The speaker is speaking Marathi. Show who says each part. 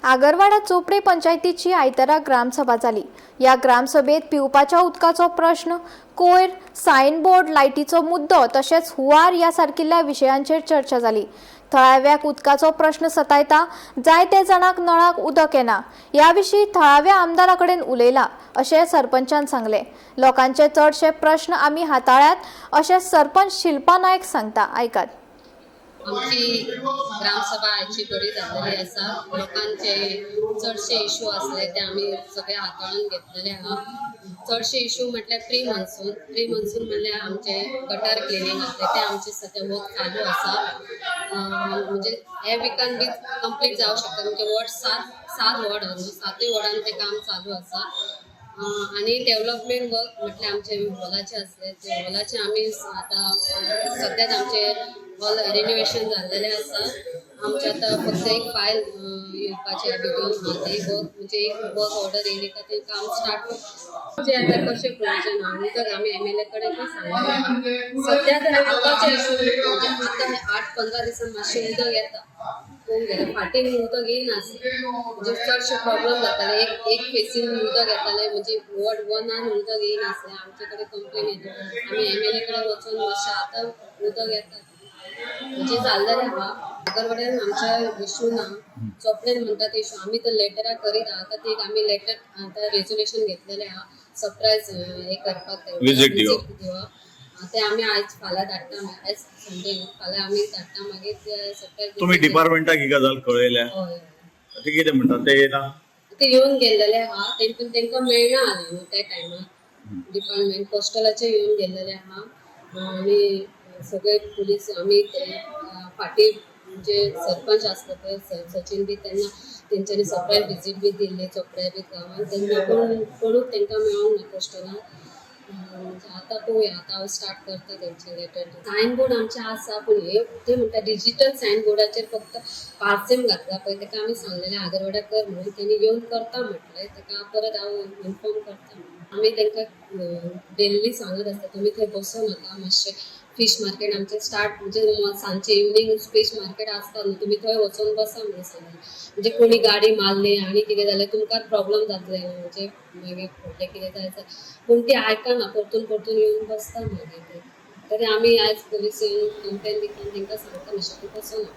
Speaker 1: आगरवाडा चोपडे पंचायतीची आयतारा ग्रामसभा झाली। या ग्रामसभेत पिवपाच्या उदकाचो प्रश्न, कोयर, साइन बोर्ड, लायटीचो मुद्दो तशेंच हुंवार यासारकिल्ल्या विशयांचेर चर्चा जाली। थळाव्याक उदकाचो प्रश्न सतायता, जायते जाणांक नळाक उदक येना। या विशीं थळाव्या आमदारा कडेन उलयला अशें सरपंचान सांगले। लोकांचे चडशे प्रश्न आमी हाताळ्यात अशें सरपंच शिल्पा नायक सांगता। आयकात।
Speaker 2: आमची ग्रामसभा आयची बरी जाल्लेली आसा। लोकांचे चडशे इश्यू आसले ते आमी सगळे हाताळून घेतलेले आहा। चडशे इश्यू म्हटल्यार प्री मॉन्सून म्हटल्यार आमचे गटर क्लिनिंग आसले ते आमचे सध्या वर्क चालू आसा। म्हणजे हे विकान बी कंप्लीट जावं शकता। म्हणजे वॉर्ड सात वॉर्ड आसा, सातूय वॉर्डान ते काम चालू आसा। आणि डेव्हलपमेंट वर्क म्हटल्यार आमचे हॉलाचे आसले ते हॉलाचे आमी आतां सद्याच आमचे हॉल रिनोवेशन जाल्लेले आसा। आमचे आतां फक्त एक फायल येवपाची भितर एक वर्क म्हणजे एक वर्क ऑर्डर येयली का ते काम स्टार्ट म्हणजे आतां कशें प्रोविजन आहा उदक आमी MLA कडेन पण सांगलेलें। सद्या तर आतांचे इश्यू म्हणजे आतां 8-15 दिसान मातशें उदक येता। फाटीं उदक येयनासलें म्हणजे चडशे प्रॉब्लम जाताले। एक फेसीन उदक येतालें म्हणजे वॉर्ड 1 उदक येयनासलें। आमचे कडेन कंप्लेन येता आमी MLA कडेन वचून मातशें आतां उदक येता म्हणजे जाल्लेलें आहा। आगरवाड्यान आमच्या इश्यू ना, चोपडेन म्हणटा ते इश्यू आमी तर लेटरां करीत आहा। आतां एक आमी लेटर आतां रेजोल्युशन घेतलेलें आहा सरप्रायज हे करपाक विजीट दिवप। ते आमी आयज फाल्यां धाडटा। आयज संडे फाल्यां आमी धाडटा। मागीर ते सरप्रायज
Speaker 3: तुम्ही डिपार्टमेंटाक ही गजाल कळयल्या? ते कितें म्हणटा ते येना?
Speaker 2: ते येवन गेल्लेले आहा। तेंकां मेळना न्हू त्या टायमार। डिपार्टमेंट पोस्टलाचे येवन गेल्लेले आहा आनी सगळे पुलीस आमी फाटीं म्हणजे सरपंच आसलो पळय सचिन बी तेन्ना तेंच्यांनी सरप्रायज विजीट बी दिल्ली चोपड्या बी गांवांत तेन्ना कोणूच तेंकां मेळोंक ना पोस्टलान। आतां पळोवया आतां हांव स्टार्ट करता तेंचे लेटर। सायन बोर्ड आमचे आसा पूण हे ते म्हणटा डिजिटल सायन बोर्डाचेर फक्त पार्सेम घातला पळय तेका आमी सांगलेलें आगरवाड्याक कर म्हणून तेणी येवन करता म्हटलें। तेका परत हांव इन्फॉर्म करता। आमी तेंकां डेली सांगत आसता तुमी थंय बसो नाका, मातशें फीश मार्केट आमचें स्टार्ट म्हणजे सांजचे इवनिंग फीश मार्केट आसता न्हू तुमी थंय वचून बसा म्हणून सांगलें। म्हणजे कोणी गाडी मारली आनी कितें जालें तुमकां प्रॉब्लम जातलें म्हणजे मागीर फुडलें कितें जायत पूण ती आयकना परतून येवन बसता मागीर ते। तरी आमी आयज पुलीस येवन कंप्लेन दिता तेंकां सांगता मातशें तूं बसो ना।